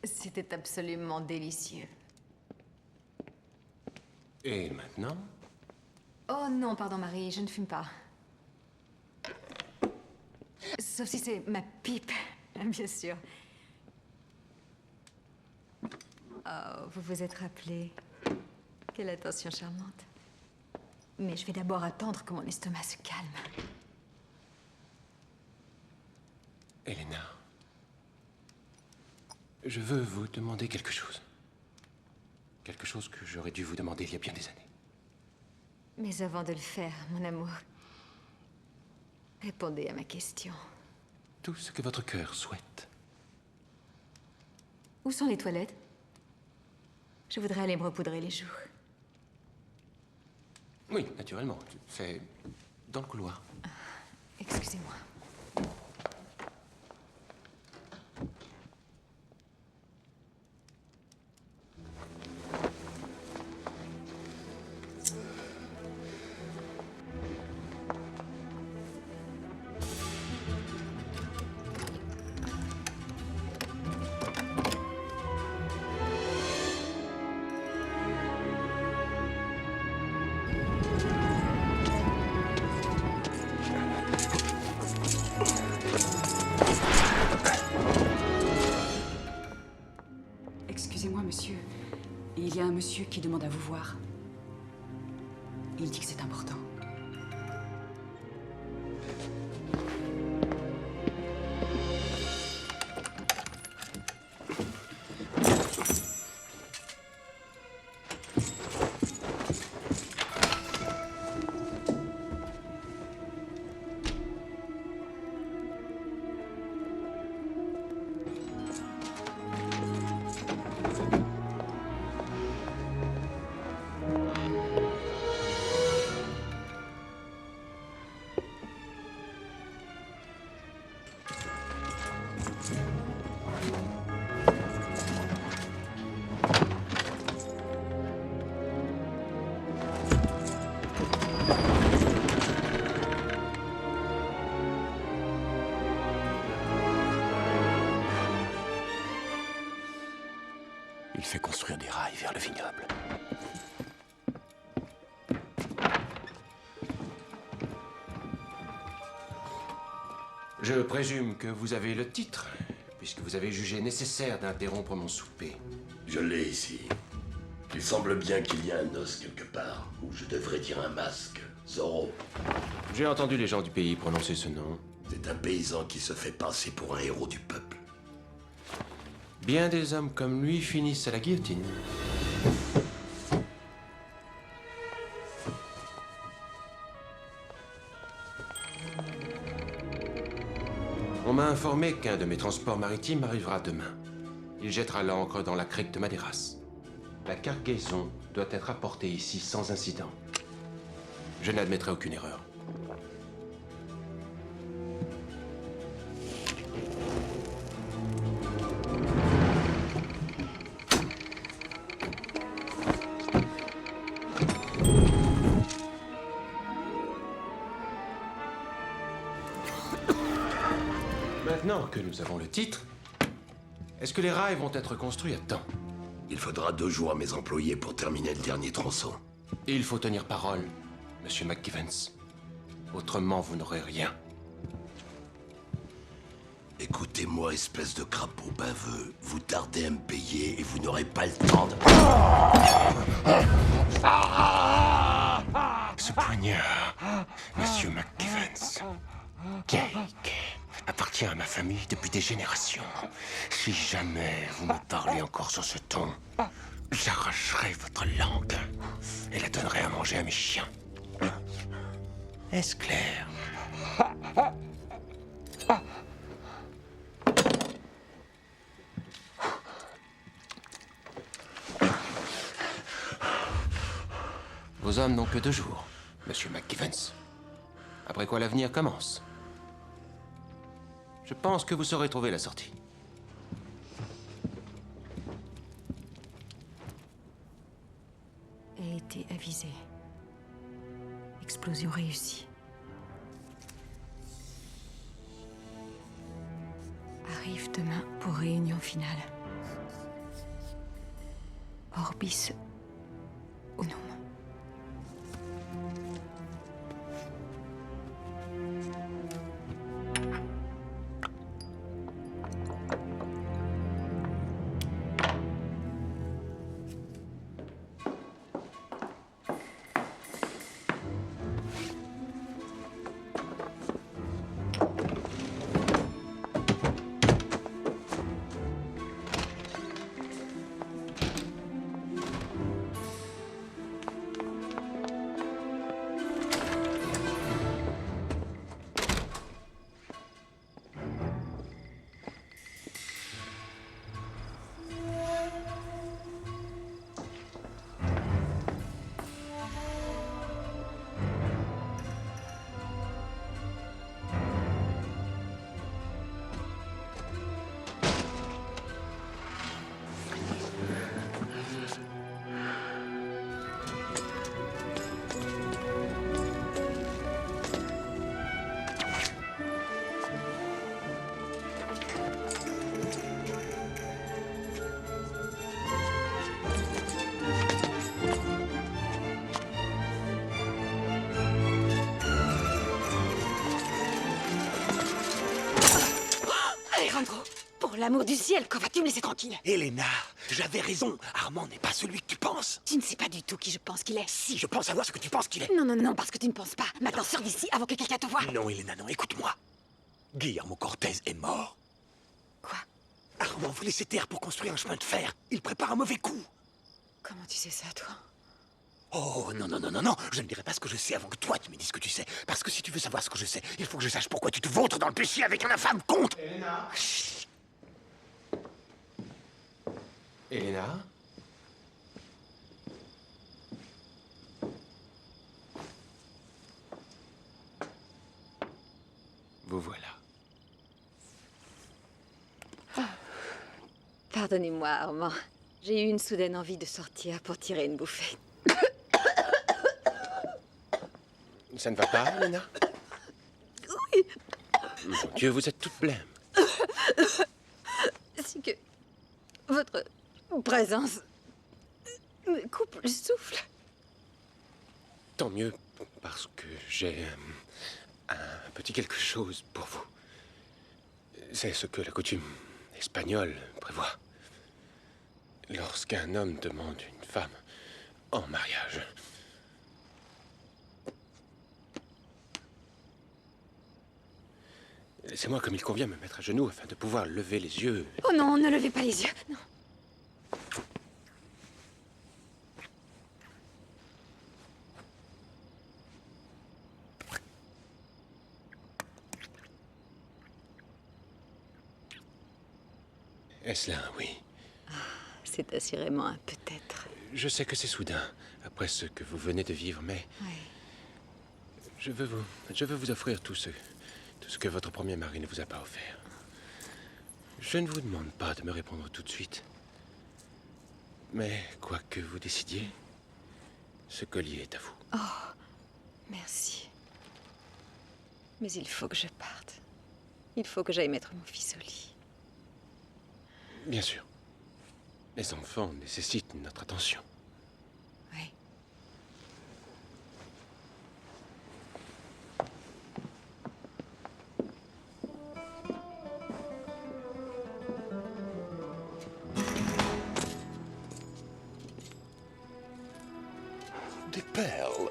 C'était absolument délicieux. Et maintenant? Oh non, pardon Marie, je ne fume pas. Sauf si c'est ma pipe, bien sûr. Oh, vous vous êtes rappelé. Quelle attention charmante. Mais je vais d'abord attendre que mon estomac se calme. Elena, je veux vous demander quelque chose. Quelque chose que j'aurais dû vous demander il y a bien des années. Mais avant de le faire, mon amour, répondez à ma question. Tout ce que votre cœur souhaite. Où sont les toilettes? Je voudrais aller me repoudrer les joues. Oui, naturellement. C'est dans le couloir. Excusez-moi. Excusez-moi, monsieur. Il y a un monsieur qui demande à vous voir. Il dit que c'est important. Il fait construire des rails vers le vignoble. Je présume que vous avez le titre, puisque vous avez jugé nécessaire d'interrompre mon souper. Je l'ai ici. Il semble bien qu'il y a un os quelque part, ou je devrais dire un masque. Zorro. J'ai entendu les gens du pays prononcer ce nom. C'est un paysan qui se fait passer pour un héros du peuple. Bien des hommes comme lui finissent à la guillotine. On m'a informé qu'un de mes transports maritimes arrivera demain. Il jettera l'ancre dans la crique de Madeiras. La cargaison doit être apportée ici sans incident. Je n'admettrai aucune erreur. Maintenant que nous avons le titre, est-ce que les rails vont être construits à temps? Il faudra 2 jours à mes employés pour terminer le dernier tronçon. Et il faut tenir parole, Monsieur McGivens. Autrement, vous n'aurez rien. Écoutez-moi, espèce de crapaud baveux. Vous tardez à me payer et vous n'aurez pas le temps de... Ce poignard, Monsieur McGivens, Cake, appartient à ma famille depuis des générations. Si jamais vous me parlez encore sur ce ton, j'arracherai votre langue et la donnerai à manger à mes chiens. Est-ce clair? Vos hommes n'ont que 2 jours, Monsieur McGivens. Après quoi l'avenir commence. Je pense que vous saurez trouver la sortie. A été avisé. Explosion réussie. demain pour réunion finale. Orbis unum. Alejandro, pour l'amour du ciel, quand vas-tu me laisser tranquille? Elena, j'avais raison. Armand n'est pas celui que tu penses. Tu ne sais pas du tout qui je pense qu'il est. Si, je pense savoir ce que tu penses qu'il est. Non, non, non, parce que tu ne penses pas. Maintenant, sors d'ici avant que quelqu'un te voie. Non, Elena, non, écoute-moi. Guillermo Cortez est mort. Quoi? Armand voulait ses terres pour construire un chemin de fer. Il prépare un mauvais coup. Comment tu sais ça, toi? Oh, non, non, non, non, non. Je ne dirai pas ce que je sais avant que toi tu me dises ce que tu sais. Parce que si tu veux savoir ce que je sais, il faut que je sache pourquoi tu te vautres dans le péché avec un infâme comte. Elena. Elena. Vous voilà. Pardonnez-moi, Armand. J'ai eu une soudaine envie de sortir pour tirer une bouffée. Ça ne va pas, Elena? Oui. Mon Dieu, vous êtes toute blême. C'est que votre présence me coupe le souffle. Tant mieux, parce que j'ai un petit quelque chose pour vous. C'est ce que la coutume espagnole prévoit. Lorsqu'un homme demande une femme en mariage. Laissez-moi comme il convient me mettre à genoux afin de pouvoir lever les yeux. Oh non, ne levez pas les yeux. Non. Est-ce là un oui? C'est assurément un peut-être. Je sais que c'est soudain, après ce que vous venez de vivre, mais Oui. je veux vous offrir tout ce que votre premier mari ne vous a pas offert. Je ne vous demande pas de me répondre tout de suite. Mais quoi que vous décidiez, ce collier est à vous. Oh, merci. Mais il faut que je parte. Il faut que j'aille mettre mon fils au lit. Bien sûr. Les enfants nécessitent notre attention. Oui. Des perles.